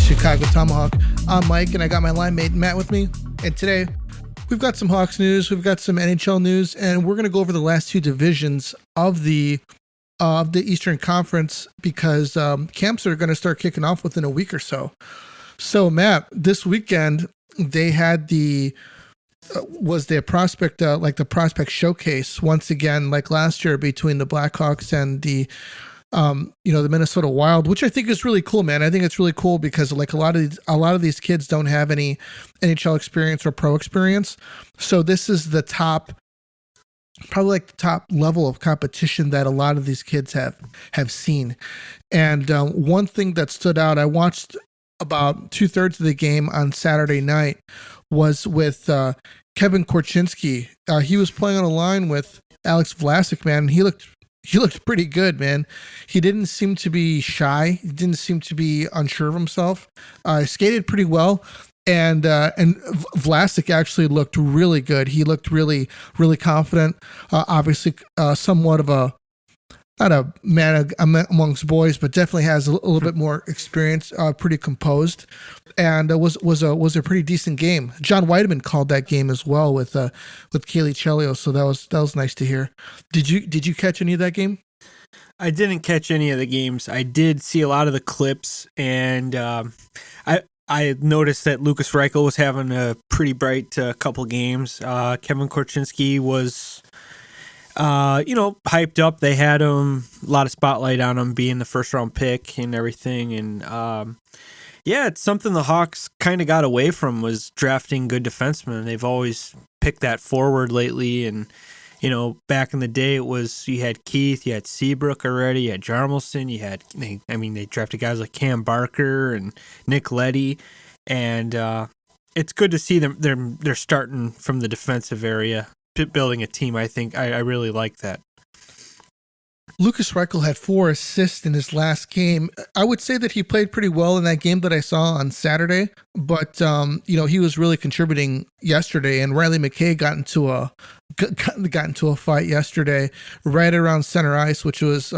Chicago Tomahawk. I'm Mike, and I got my line mate Matt with me. And today, we've got some Hawks news, we've got some NHL news, and we're going to go over the last two divisions of the Eastern Conference because camps are going to start kicking off within a week or so. So, Matt, this weekend they had the prospect the prospect showcase once again, like last year, between the Blackhawks and the Minnesota Wild, which I think is really cool, man. I think it's really cool because like a lot of these kids don't have any NHL experience or pro experience. So this is the top level of competition that a lot of these kids have seen. And one thing that stood out, I watched about 2/3 of the game on Saturday night, was with Kevin Korchinski. He was playing on a line with Alec Vlasic, man, and he looked pretty good, man. He didn't seem to be shy. He didn't seem to be unsure of himself. Skated pretty well. And Vlasic actually looked really good. He looked really, really confident. Obviously, somewhat of not a man amongst boys, but definitely has a little bit more experience. Pretty composed, and was a pretty decent game. John Weideman called that game as well with Kaylee Chelio, so that was nice to hear. Did you catch any of that game? I didn't catch any of the games. I did see a lot of the clips, and I noticed that Lukas Reichel was having a pretty bright couple games. Kevin Korchinski was, hyped up. They had him, a lot of spotlight on him being the first round pick and everything. And it's something the Hawks kind of got away from, was drafting good defensemen. They've always picked that forward lately. And, back in the day, it was, you had Keith, you had Seabrook already, you had Jarmelson, they drafted guys like Cam Barker and Nick Leddy. And it's good to see them. They're starting from the defensive area, building a team. I think I really like that. Lukas Reichel had 4 assists in his last game. I would say that he played pretty well in that game that I saw on Saturday, but he was really contributing yesterday. And Riley McKay got into a fight yesterday right around center ice, which was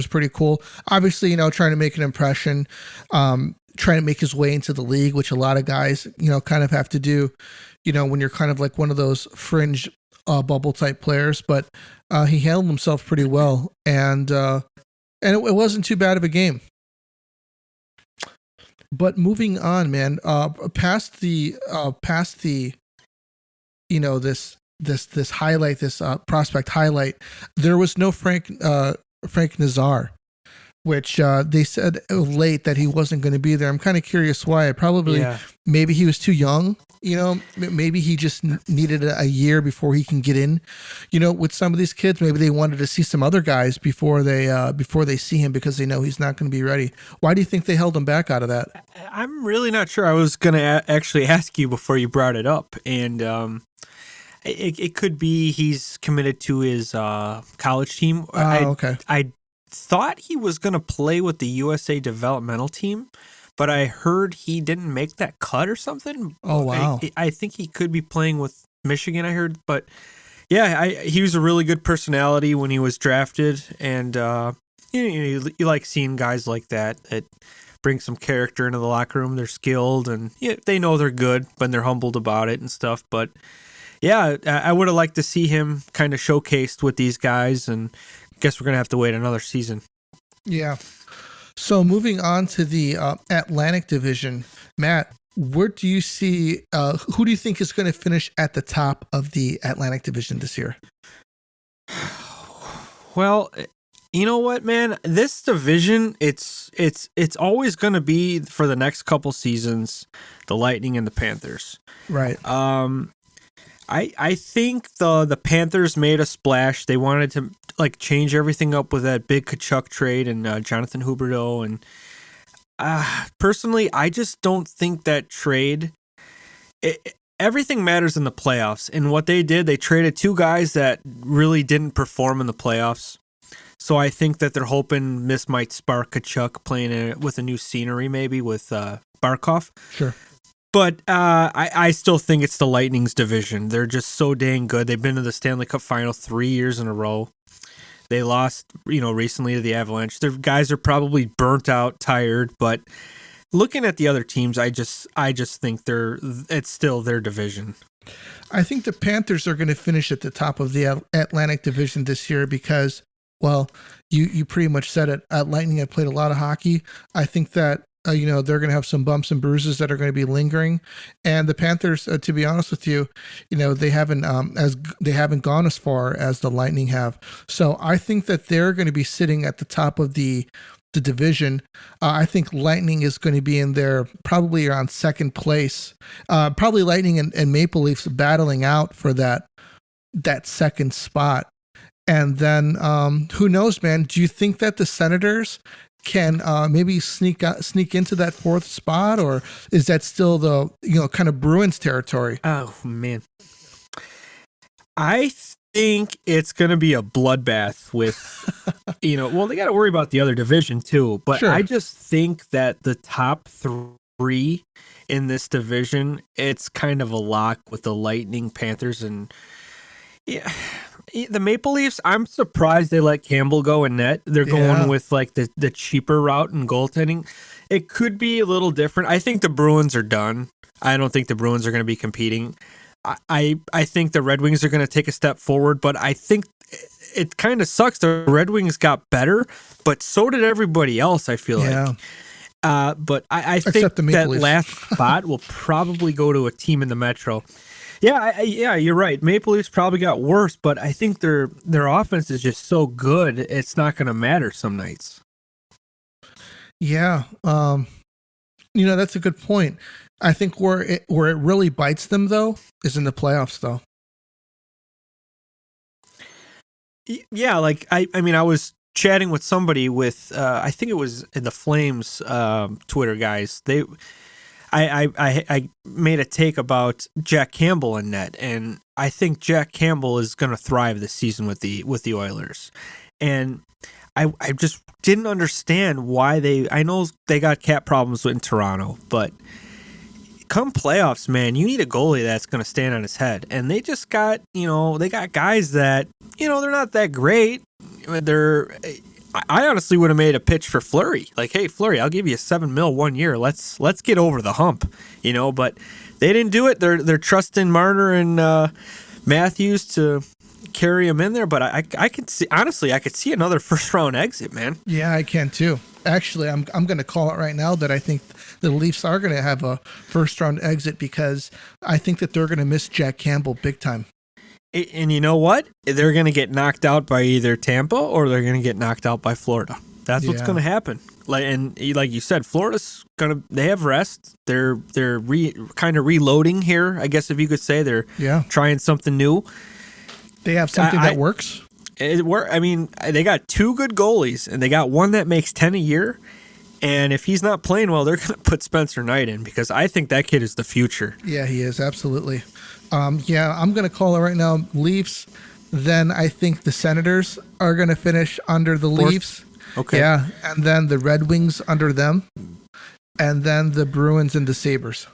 pretty cool. Obviously, trying to make an impression, trying to make his way into the league, which a lot of guys kind of have to do, when you're kind of like one of those fringe bubble type players, but he handled himself pretty well, and it wasn't too bad of a game. But moving on, man, past the this highlight, this prospect highlight, there was no Frank Nazar, which they said late that he wasn't going to be there. I'm kind of curious why. Maybe he was too young. Maybe he just needed a year before he can get in. With some of these kids, maybe they wanted to see some other guys before they see him, because they know he's not going to be ready. Why do you think they held him back out of that? I'm really not sure. I was going to actually ask you before you brought it up, and it could be he's committed to his college team. Okay. I thought he was going to play with the USA developmental team, but I heard he didn't make that cut or something. Oh, wow. I think he could be playing with Michigan, I heard. But, yeah, he was a really good personality when he was drafted. And, you like seeing guys like that bring some character into the locker room. They're skilled, and they know they're good, but they're humbled about it and stuff. But, yeah, I would have liked to see him kind of showcased with these guys, and I guess we're going to have to wait another season. Yeah. So moving on to the Atlantic Division, Matt, where do you see, who do you think is going to finish at the top of the Atlantic Division this year? Well, you know what, man? This division, it's always going to be, for the next couple seasons, the Lightning and the Panthers. Right. I think the Panthers made a splash. They wanted to change everything up with that big Tkachuk trade and Jonathan Huberdeau. And personally, I just don't think that trade. Everything matters in the playoffs. And what they did, they traded 2 guys that really didn't perform in the playoffs. So I think that they're hoping this might spark Tkachuk playing with a new scenery, maybe with Barkov. Sure. But I still think it's the Lightning's division. They're just so dang good. They've been to the Stanley Cup final 3 years in a row. They lost, recently to the Avalanche. Their guys are probably burnt out, tired, but looking at the other teams, I just think it's still their division. I think the Panthers are going to finish at the top of the Atlantic Division this year because, well, you pretty much said it. Lightning have played a lot of hockey. I think that they're going to have some bumps and bruises that are going to be lingering, and the Panthers, to be honest with you, they haven't gone as far as the Lightning have. So I think that they're going to be sitting at the top of the division. I think Lightning is going to be in there probably around second place. Probably Lightning and Maple Leafs battling out for that second spot. And then who knows, man? Do you think that the Senators can maybe sneak into that fourth spot, or is that still the kind of Bruins territory? Oh man, I think it's going to be a bloodbath with, well, they got to worry about the other division too, but sure. I just think that the top three in this division, it's kind of a lock with the Lightning, Panthers, and the Maple Leafs. I'm surprised they let Campbell go in net. They're going with like the cheaper route in goaltending. It could be a little different. I think the Bruins are done. I don't think the Bruins are going to be competing. I think the Red Wings are going to take a step forward, but I think it kind of sucks. The Red Wings got better, but so did everybody else, I feel like. But I think that last spot will probably go to a team in the Metro. Yeah, you're right. Maple Leafs probably got worse, but I think their offense is just so good, it's not going to matter some nights. Yeah, that's a good point. I think where it really bites them, though, is in the playoffs, though. Yeah, like, I was chatting with somebody with, I think it was in the Flames Twitter guys. I made a take about Jack Campbell in net, and I think Jack Campbell is going to thrive this season with the Oilers. And I just didn't understand why I know they got cap problems in Toronto, but come playoffs, man, you need a goalie that's going to stand on his head. And they just got, they got guys that, they're not that great. I honestly would have made a pitch for Fleury. Like, hey, Fleury, I'll give you $7 million 1 year. Let's get over the hump, but they didn't do it. They're trusting Marner and Matthews to carry him in there. But I could see, honestly, I could see another first round exit, man. Yeah, I can too. Actually, I'm going to call it right now that I think the Leafs are going to have a first round exit because I think that they're going to miss Jack Campbell big time. And you know what? They're going to get knocked out by either Tampa or they're going to get knocked out by Florida. That's what's going to happen. Like you said, Florida's they have rest. They're kind of reloading here, I guess if you could say. They're trying something new. They have something that works. They got two good goalies, and they got one that makes 10 a year. And if he's not playing well, they're going to put Spencer Knight in because I think that kid is the future. Yeah, he is, absolutely. I'm going to call it right now, Leafs. Then I think the Senators are going to finish under the Leafs. Okay. Yeah, and then the Red Wings under them. And then the Bruins and the Sabres.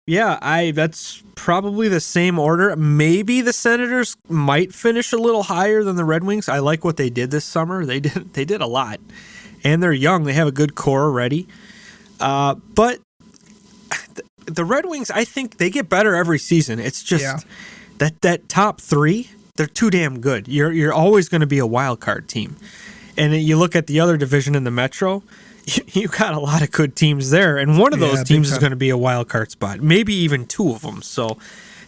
Yeah, that's probably the same order. Maybe the Senators might finish a little higher than the Red Wings. I like what they did this summer. They did a lot. And they're young. They have a good core already. But the Red Wings, I think they get better every season. It's just that top three, they're too damn good. You're always going to be a wild card team. And you look at the other division in the Metro, you got a lot of good teams there. And one of those teams is going to be a wild card spot. Maybe even two of them. So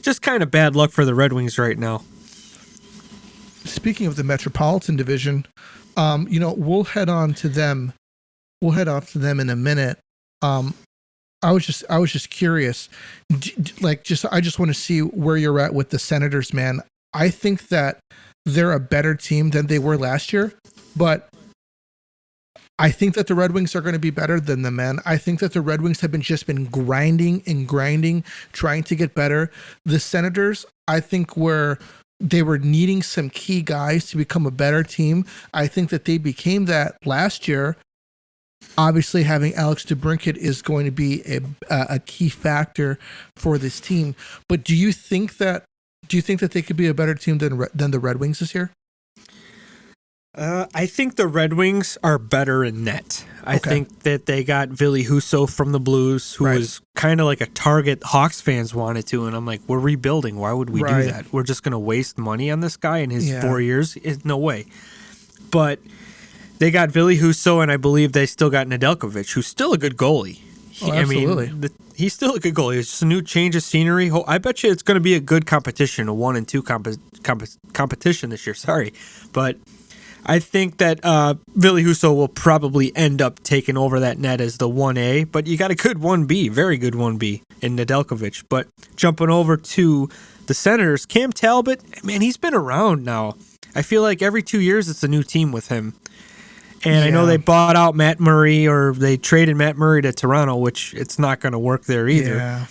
just kind of bad luck for the Red Wings right now. Speaking of the Metropolitan Division, we'll head on to them. We'll head off to them in a minute. I was just curious. I just want to see where you're at with the Senators, man. I think that they're a better team than they were last year, but I think that the Red Wings are going to be better than them, man. I think that the Red Wings have been grinding, trying to get better. The Senators, I think they were needing some key guys to become a better team. I think that they became that last year. Obviously, having Alex DeBrincat is going to be a key factor for this team. But do you think that they could be a better team than the Red Wings this year? I think the Red Wings are better in net. I think that they got Ville Husso from the Blues, who was kind of like a target Hawks fans wanted to, and I'm like, we're rebuilding. Why would we do that? We're just going to waste money on this guy in his 4 years? No way. But they got Ville Husso, and I believe they still got Nedeljkovic, who's still a good goalie. Absolutely. I mean, he's still a good goalie. It's just a new change of scenery. I bet you it's going to be a good competition, a 1 and 2 competition this year. Sorry. But I think that Ville Husso will probably end up taking over that net as the 1A, but you got a good 1B, very good 1B in Nedeljkovic. But jumping over to the Senators, Cam Talbot, man, he's been around now. I feel like every 2 years it's a new team with him. And I know they bought out Matt Murray, or they traded Matt Murray to Toronto, which it's not going to work there either. Yeah.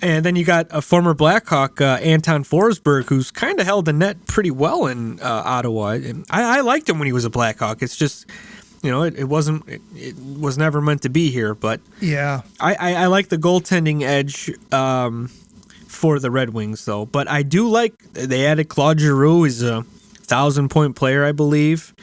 And then you got a former Blackhawk, Anton Forsberg, who's kind of held the net pretty well in Ottawa. And I liked him when he was a Blackhawk. It's just, it was never meant to be here. But yeah, I like the goaltending edge for the Red Wings, though. But I do like they added Claude Giroux. He's a 1,000-point player, I believe.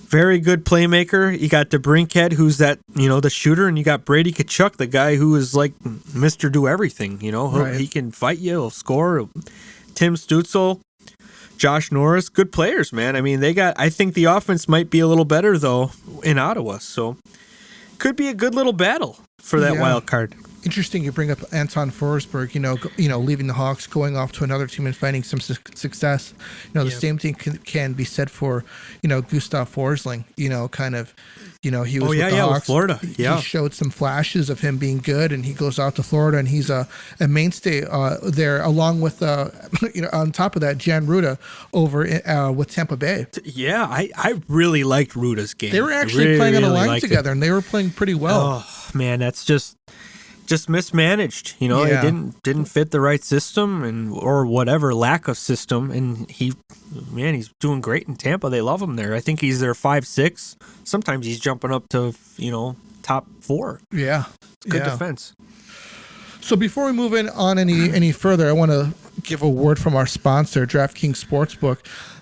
Very good playmaker. You got DeBrincat, who's that, the shooter, and you got Brady Tkachuk, the guy who is like Mr. Do Everything. He can fight you, he'll score. Tim Stützle, Josh Norris, good players, man. I mean, I think the offense might be a little better though in Ottawa, so could be a good little battle for that wild card. Interesting you bring up Anton Forsberg, leaving the Hawks, going off to another team and finding some success. The same thing can be said for, Gustav Forsling, he was with the Hawks. With Florida. Yeah. He showed some flashes of him being good, and he goes out to Florida, and he's a mainstay there, along with, on top of that, Jan Ruda over with Tampa Bay. Yeah, I really liked Ruda's game. They were actually playing on a line together, and they were playing pretty well. Oh, man, that's just mismanaged. They didn't fit the right system or whatever lack of system, and he's doing great in Tampa. They love him there. I think he's their 5'6". Sometimes he's jumping up to top 4. Yeah, it's good defense. So before we move on any further, I want to give a word from our sponsor, DraftKings Sportsbook.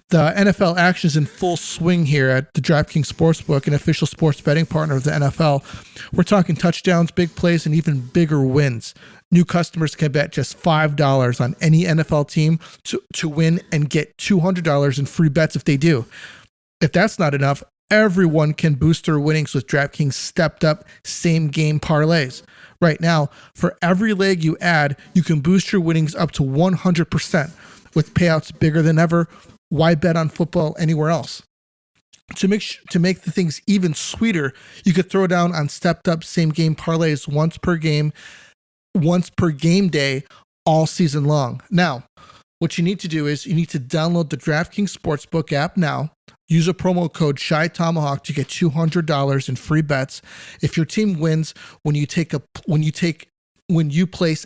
The NFL action is in full swing here at the DraftKings Sportsbook, an official sports betting partner of the NFL. We're talking touchdowns, big plays, and even bigger wins. New customers can bet just $5 on any NFL team to win and get $200 in free bets if they do. If that's not enough, everyone can boost their winnings with DraftKings stepped-up same-game parlays. Right now, for every leg you add, you can boost your winnings up to 100% with payouts bigger than ever. Why bet on football anywhere else? To make the things even sweeter, you could throw down on stepped up same game parlays once per game day, all season long. Now, what you need to do is you need to download the DraftKings Sportsbook app now. Use a promo code ShyTomahawk to get $200 in free bets if your team wins when you place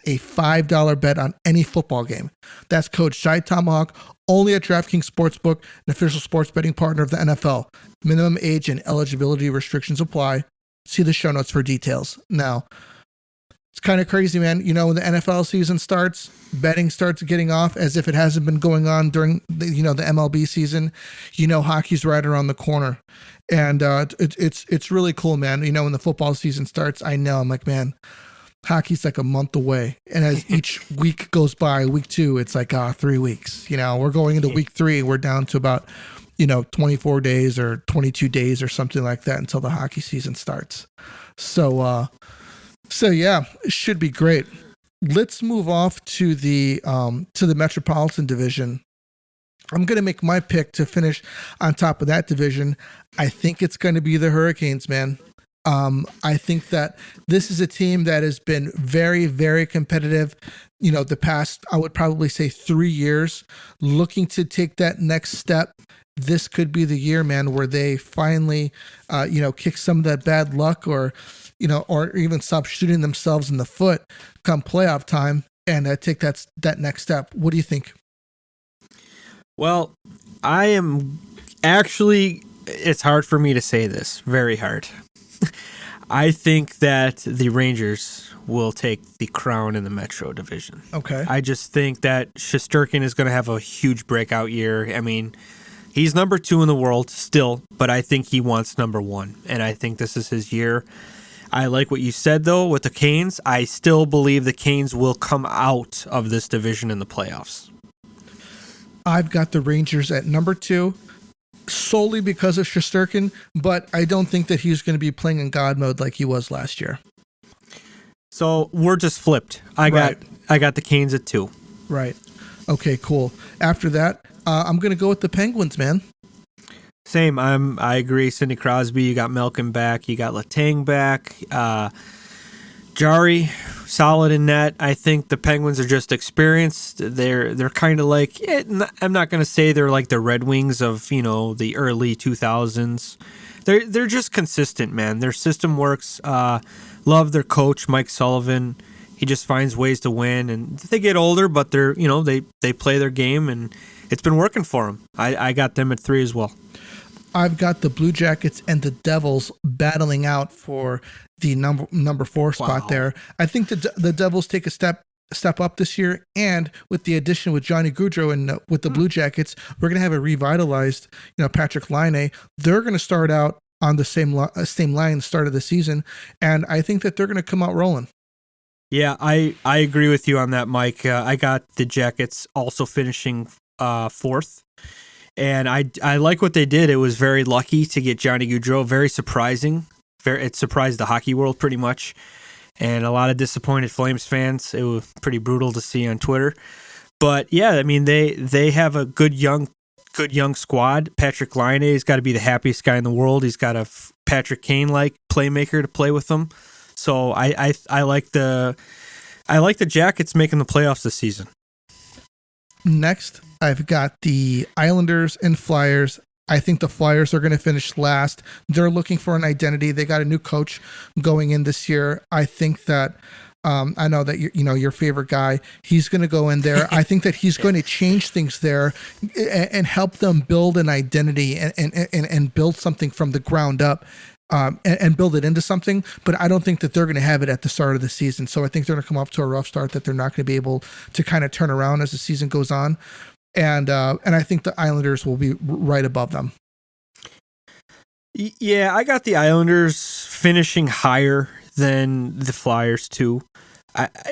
a $5 bet on any football game. That's code ShyTomahawk, only at DraftKings Sportsbook, an official sports betting partner of the NFL. Minimum age and eligibility restrictions apply. See the show notes for details. Now, it's kind of crazy, man. When the NFL season starts, betting starts getting off as if it hasn't been going on during the MLB season. Hockey's right around the corner. And it's really cool, man. When the football season starts, I'm like, man, hockey's like a month away. And as each week goes by, week 2, it's like 3 weeks. We're going into week 3. We're down to about, 24 days or 22 days or something like that until the hockey season starts. So yeah, it should be great. Let's move off to the Metropolitan Division. I'm going to make my pick to finish on top of that division. I think it's going to be the Hurricanes, man. I think that this is a team that has been very, very competitive, the past, I would probably say 3 years, looking to take that next step. This could be the year, man, where they finally, kick some of that bad luck or even stop shooting themselves in the foot come playoff time and take that next step. What do you think? Well, I am actually, it's hard for me to say this, very hard. I think that the Rangers will take the crown in the Metro Division. Okay. I just think that Shesterkin is going to have a huge breakout year. I mean, He's number 2 in the world still, but I think he wants number 1, and I think this is his year. I like what you said, though, with the Canes. I still believe the Canes will come out of this division in the playoffs. I've got the Rangers at number 2, solely because of Shesterkin, but I don't think that he's going to be playing in God mode like he was last year. So we're just flipped. I got the Canes at 2. Right. Okay, cool. After that, I'm going to go with the Penguins, man. Same. I agree. Sidney Crosby, you got Malkin back. You got Letang back. Jari, solid in net. I think the Penguins are just experienced. They're kind of like, I'm not going to say they're like the Red Wings of, the early 2000s. They're just consistent, man. Their system works. Love their coach, Mike Sullivan. He just finds ways to win, and they get older, but they're, they play their game, and it's been working for them. I got them at 3 as well. I've got the Blue Jackets and the Devils battling out for the number 4 spot there. I think the Devils take a step up this year, and with the addition with Johnny Gaudreau and with the Blue Jackets, we're going to have a revitalized, Patrick Laine. They're going to start out on the same line start of the season, and I think that they're going to come out rolling. Yeah, I agree with you on that, Mike. I got the Jackets also finishing 4th. And I like what they did. It was very lucky to get Johnny Gaudreau. Very surprising. It surprised the hockey world pretty much. And a lot of disappointed Flames fans. It was pretty brutal to see on Twitter. But yeah, I mean, they have a good young squad. Patrick Laine has got to be the happiest guy in the world. He's got a Patrick Kane-like playmaker to play with them. So I like the Jackets making the playoffs this season. Next, I've got the Islanders and Flyers. I think the Flyers are going to finish last. They're looking for an identity. They got a new coach going in this year. I think that I know that your favorite guy. He's going to go in there. I think that he's going to change things there and help them build an identity and build something from the ground up. And build it into something, but I don't think that they're going to have it at the start of the season. So I think they're going to come off to a rough start that they're not going to be able to kind of turn around as the season goes on. And I think the Islanders will be right above them. Yeah, I got the Islanders finishing higher than the Flyers too.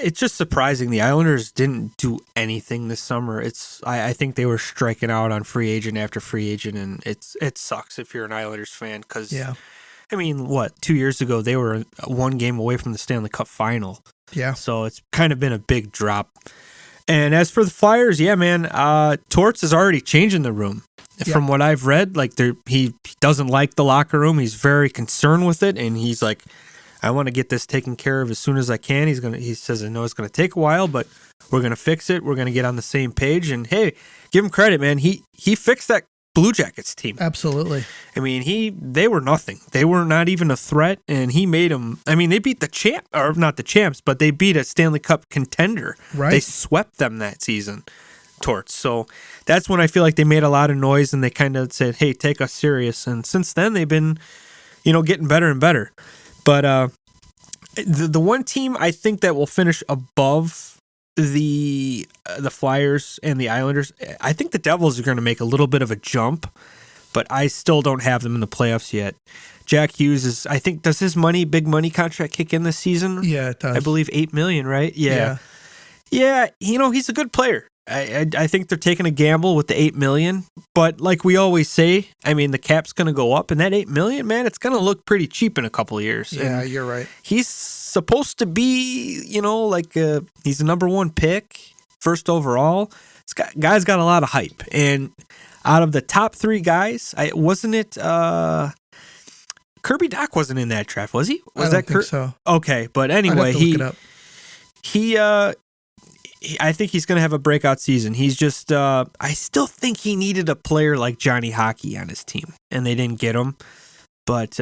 It's just surprising the Islanders didn't do anything this summer. I think they were striking out on free agent after free agent, and it sucks if you're an Islanders fan because. Yeah. I mean, 2 years ago, they were 1 game away from the Stanley Cup final. Yeah. So it's kind of been a big drop. And as for the Flyers, yeah, man, Torts is already changing the room. Yeah. From what I've read, he doesn't like the locker room. He's very concerned with it, and he's like, I want to get this taken care of as soon as I can. He says, I know it's going to take a while, but we're going to fix it. We're going to get on the same page. And hey, give him credit, man. He fixed that Blue Jackets team. Absolutely. I mean, they were nothing. They were not even a threat, and he made them. I mean, they beat not the champs, but they beat a Stanley Cup contender. Right. They swept them that season, Torts. So that's when I feel like they made a lot of noise, and they kind of said, hey, take us serious. And since then, they've been, getting better and better. But the one team I think that will finish above the Flyers and the Islanders, I think the Devils are going to make a little bit of a jump, but I still don't have them in the playoffs yet. Jack Hughes does his big money contract kick in this season? Yeah, it does. I believe $8 million, right? Yeah. Yeah, he's a good player. I think they're taking a gamble with the $8 million, but like we always say, I mean, the cap's going to go up, and that $8 million, man, it's going to look pretty cheap in a couple of years. Yeah, and you're right. He's supposed to be, he's the number 1 pick, first overall. Guy's got a lot of hype, and out of the top 3 guys, wasn't it? Kirby Dach wasn't in that draft, was he? I don't think so. Okay, but anyway, I think he's going to have a breakout season. He's just, I still think he needed a player like Johnny Hockey on his team, and they didn't get him. But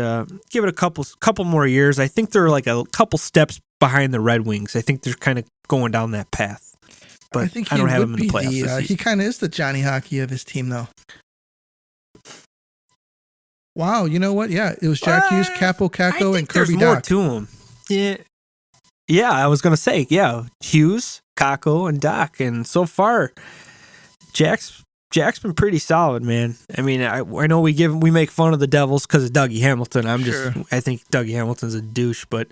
give it a couple more years. I think they're like a couple steps behind the Red Wings. I think they're kind of going down that path. But I don't have him in the playoffs this season. He kind of is the Johnny Hockey of his team, though. Wow, you know what? Yeah, it was Jack Hughes, Capo Caco, and Kirby Dach. There's more to him. Yeah, I was going to say, Hughes, Kako, and Dach. And so far, Jack's Jack's been pretty solid, man. I mean, I know we make fun of the Devils because of Dougie Hamilton. I think Dougie Hamilton's a douche, but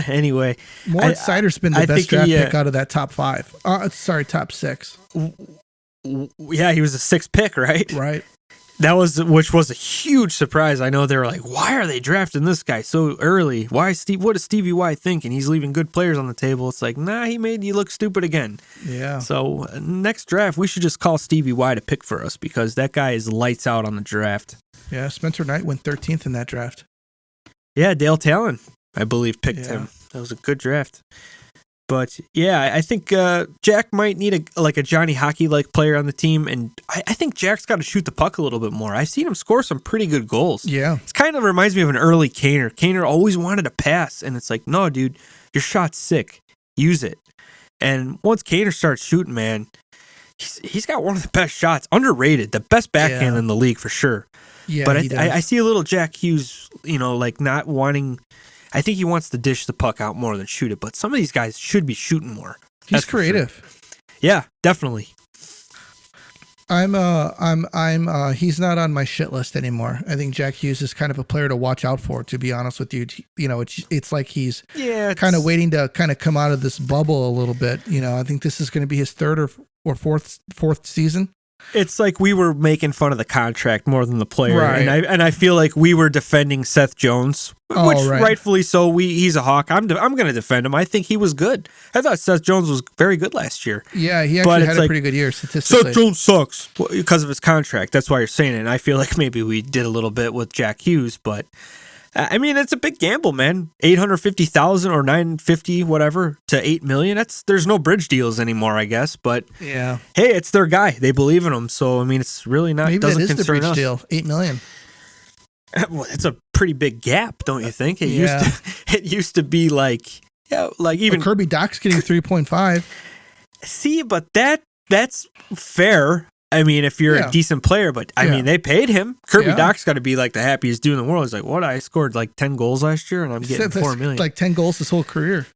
anyway. Moritz Seider's been the best draft pick out of that top 5. Top 6. Yeah, he was a 6th pick, right? Right. Which was a huge surprise. I know they were like, why are they drafting this guy so early? What does Stevie Y think? And he's leaving good players on the table. It's like, nah, he made you look stupid again. Yeah. So next draft, we should just call Stevie Y to pick for us because that guy is lights out on the draft. Yeah, Spencer Knight went 13th in that draft. Yeah, Dale Talon, I believe, picked him. That was a good draft. But yeah, I think Jack might need a Johnny Hockey-like player on the team, and I think Jack's got to shoot the puck a little bit more. I've seen him score some pretty good goals. Yeah. It kind of reminds me of an early Kaner. Kaner always wanted to pass, and it's like, no, dude, your shot's sick. Use it. And once Kaner starts shooting, man, he's got one of the best shots. Underrated. The best backhand in the league for sure. Yeah, but I see a little Jack Hughes, not wanting... I think he wants to dish the puck out more than shoot it, but some of these guys should be shooting more. He's creative. Sure. Yeah, definitely. He's not on my shit list anymore. I think Jack Hughes is kind of a player to watch out for, to be honest with you. It's like he's kind of waiting to kind of come out of this bubble a little bit. I think this is going to be his 3rd or fourth season. It's like we were making fun of the contract more than the player, right. and I feel like we were defending Seth Jones, which rightfully so. He's a Hawk. I'm going to defend him. I think he was good. I thought Seth Jones was very good last year. Yeah, he actually had a pretty good year statistically. Seth Jones sucks because of his contract. That's why you're saying it. And I feel like maybe we did a little bit with Jack Hughes, but I mean, it's a big gamble, man. $850,000 or $950, whatever, to $8 million. There's no bridge deals anymore, I guess. But yeah, hey, it's their guy. They believe in him. So I mean, it's really not. Maybe doesn't that is the bridge us. deal. $8 million. Well, it's a pretty big gap, don't you think? It used to be like even Kirby Dach's getting 3.5. See, but that's fair. I mean, if you're a decent player, but I mean, they paid him. Kirby Dach's got to be like the happiest dude in the world. He's like, what? I scored like 10 goals last year and I'm getting $4 million. Like 10 goals his whole career.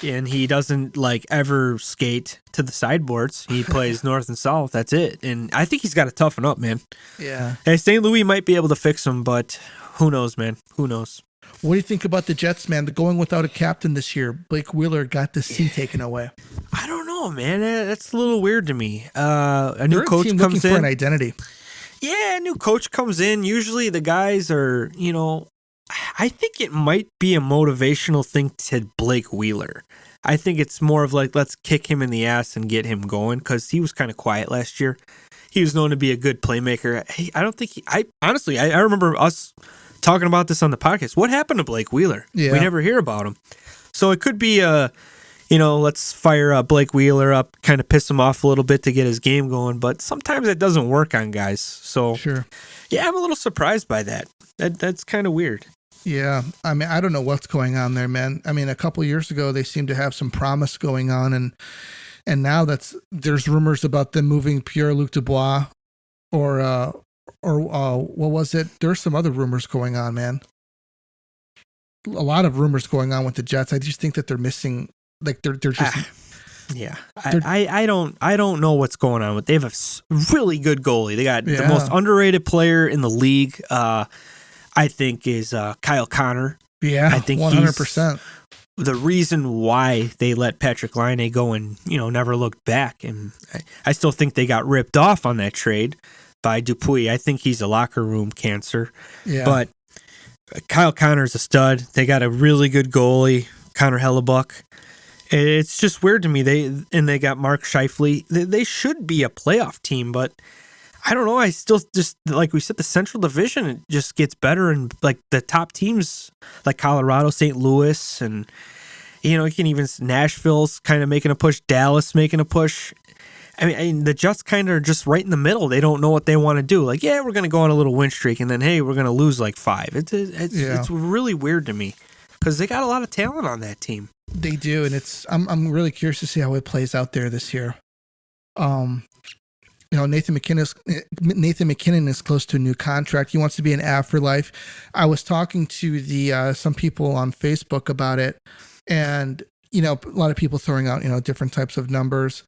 And he doesn't ever skate to the sideboards. He plays north and south. That's it. And I think he's got to toughen up, man. Yeah. Hey, St. Louis might be able to fix him, but who knows, man? Who knows? What do you think about the Jets, man? They're going without a captain this year. Blake Wheeler got the C taken away. I don't know, man. That's a little weird to me. A new coach comes looking in. For an identity. Yeah, a new coach comes in. Usually the guys are, I think it might be a motivational thing to Blake Wheeler. I think it's more of like, let's kick him in the ass and get him going because he was kind of quiet last year. He was known to be a good playmaker. I don't think honestly, I remember us talking about this on the podcast. What happened to Blake Wheeler? Yeah. We never hear about him. So it could be let's fire Blake Wheeler up, kind of piss him off a little bit to get his game going. But sometimes it doesn't work on guys. So sure. Yeah, I'm a little surprised by that. That's kind of weird. Yeah. I mean, I don't know what's going on there, man. I mean, a couple years ago, they seemed to have some promise going on. And now there's rumors about them moving Pierre-Luc Dubois or what was it? There's some other rumors going on, man. A lot of rumors going on with the Jets. I just think that they're missing, like they're just. Yeah, I don't know what's going on. They have a really good goalie. They got the most underrated player in the league. I think is Kyle Connor. Yeah, I think 100%. The reason why they let Patrick Laine go and never looked back, and I still think they got ripped off on that trade by Dupuis. I think he's a locker room cancer. Yeah. But Kyle Connor's a stud. They got a really good goalie, Connor Hellebuck. It's just weird to me. They got Mark Scheifele. They should be a playoff team, but I don't know. I still just, like we said, the Central Division, it just gets better, and like the top teams like Colorado, St. Louis, and you can even Nashville's kind of making a push, Dallas making a push. I mean, the Jets kind of are just right in the middle. They don't know what they want to do. Like, yeah, we're going to go on a little win streak, and then, hey, we're going to lose like 5. It's really weird to me because they got a lot of talent on that team. They do, and I'm really curious to see how it plays out there this year. Nathan McKinnon is close to a new contract. He wants to be an AV for life. I was talking to some people on Facebook about it, and a lot of people throwing out different types of numbers.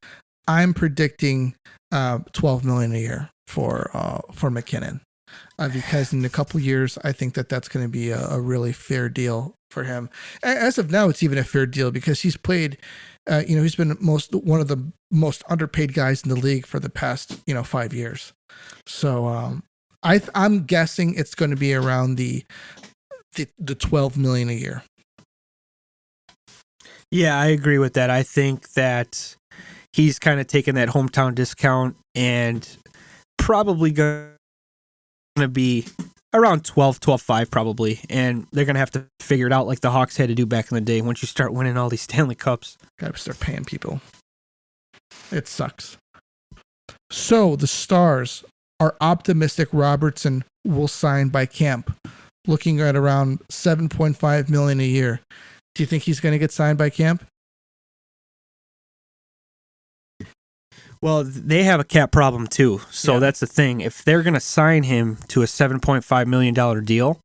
I'm predicting $12 million a year for McKinnon. Because in a couple years, I think that's going to be a really fair deal for him. As of now, it's even a fair deal because he's played, he's been one of the most underpaid guys in the league for the past 5 years. So I'm guessing it's going to be around the $12 million a year. Yeah, I agree with that. I think that he's kind of taken that hometown discount and probably going to be around 12.5 probably, and they're going to have to figure it out like the Hawks had to do back in the day once you start winning all these Stanley Cups. Got to start paying people. It sucks. So the Stars are optimistic Robertson will sign by camp, looking at around $7.5 million a year. Do you think he's going to get signed by camp? Well, they have a cap problem too. So that's the thing. If they're going to sign him to a $7.5 million deal,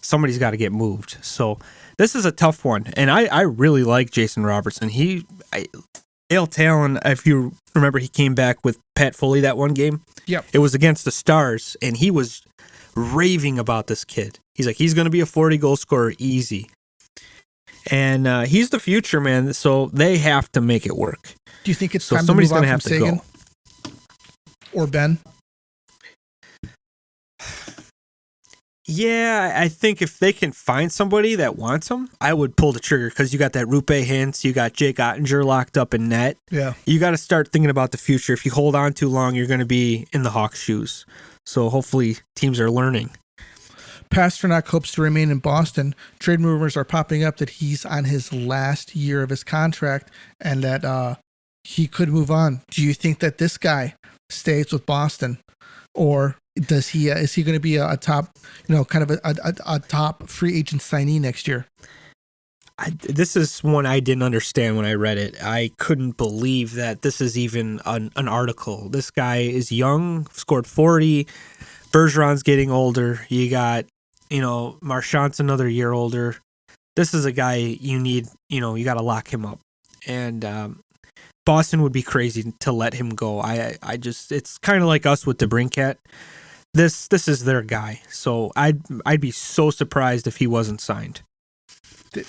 somebody's got to get moved. So this is a tough one. And I really like Jason Robertson. Dale Talon, if you remember, he came back with Pat Foley that one game. Yep. It was against the Stars, and he was raving about this kid. He's like, he's going to be a 40-goal scorer easy. And he's the future, man. So they have to make it work. Do you think it's time somebody's going to have to go? Or Ben? Yeah, I think if they can find somebody that wants him, I would pull the trigger because you got that Rupe Hintz, you got Jake Ottinger locked up in net. Yeah. You got to start thinking about the future. If you hold on too long, you're going to be in the Hawks' shoes. So hopefully teams are learning. Pasternak hopes to remain in Boston. Trade rumors are popping up that he's on his last year of his contract and that he could move on. Do you think that this guy stays with Boston, or is he going to be a top, kind of a top free agent signee next year? This is one I didn't understand when I read it. I couldn't believe that this is even an article. This guy is young, scored 40. Bergeron's getting older. You got, Marchand's another year older. This is a guy you need, you got to lock him up. And Boston would be crazy to let him go. It's kind of like us with DeBrincat. This is their guy. So I'd be so surprised if he wasn't signed.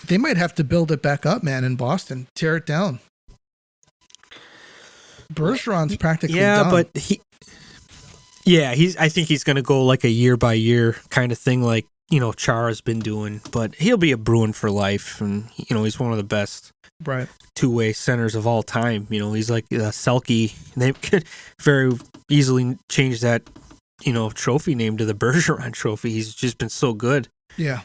They might have to build it back up, man, in Boston. Tear it down. Bergeron's practically done. But I think he's going to go like a year by year kind of thing, like Chara's been doing. But he'll be a Bruin for life, and he's one of the best two-way centers of all time. He's like Selke. They could very easily change that trophy name to the Bergeron Trophy. He's just been so good. Yeah.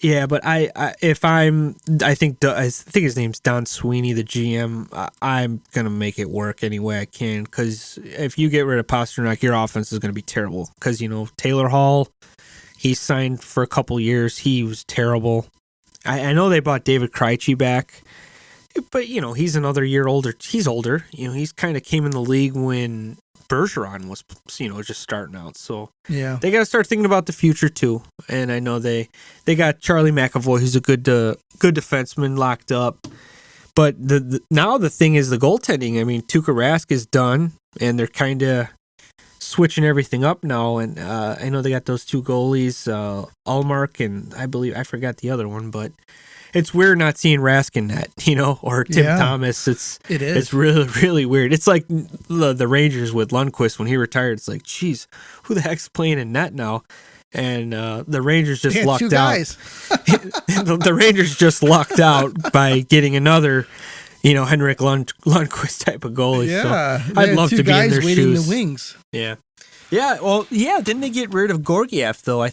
Yeah, but I think his name's Don Sweeney, the GM. I'm gonna make it work any way I can, because if you get rid of Pasternak, your offense is gonna be terrible. Because Taylor Hall, he signed for a couple years. He was terrible. I know they bought David Krejci back, but he's another year older. He's older. He's kind of came in the league when Bergeron was, just starting out. So yeah, they got to start thinking about the future too. And I know they got Charlie McAvoy, who's a good defenseman, locked up. But now the thing is the goaltending. I mean, Tuukka Rask is done, and they're kind of switching everything up now. And I know they got those two goalies, Ullmark, and I forgot the other one, but it's weird not seeing Rask in net, or Tim Thomas. It is. It's really, really weird. It's like the Rangers with Lundqvist when he retired. It's like, geez, who the heck's playing in net now? And the Rangers just lucked out. The Rangers just lucked out by getting another, Henrik Lundqvist type of goalie. Yeah, so I'd love to be in their shoes. In the wings. Yeah. Yeah, well, didn't they get rid of Gorgiev, though? I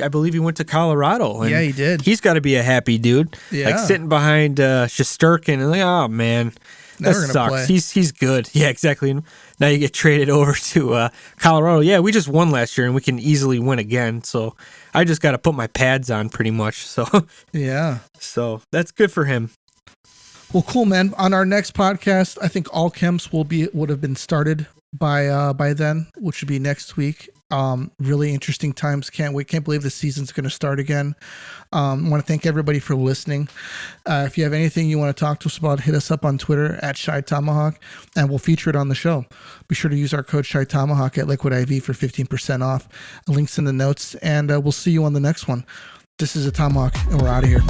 believe he went to Colorado. And yeah, he did. He's got to be a happy dude. Yeah. Like sitting behind Shesterkin and like, oh, man, that sucks. Play. He's good. Yeah, exactly. Now you get traded over to Colorado. Yeah, we just won last year, and we can easily win again. So I just got to put my pads on pretty much. So yeah. So that's good for him. Well, cool, man. On our next podcast, I think all camps would have been started by then, which would be next week. Really interesting times. Can't believe the season's going to start again. I want to thank everybody for listening. If you have anything you want to talk to us about, hit us up on Twitter at Shy Tomahawk, and we'll feature it on the show. Be sure to use our code Shy Tomahawk at Liquid IV for 15% off. Links in the notes, and we'll see you on the next one. This is a Tomahawk, and we're out of here.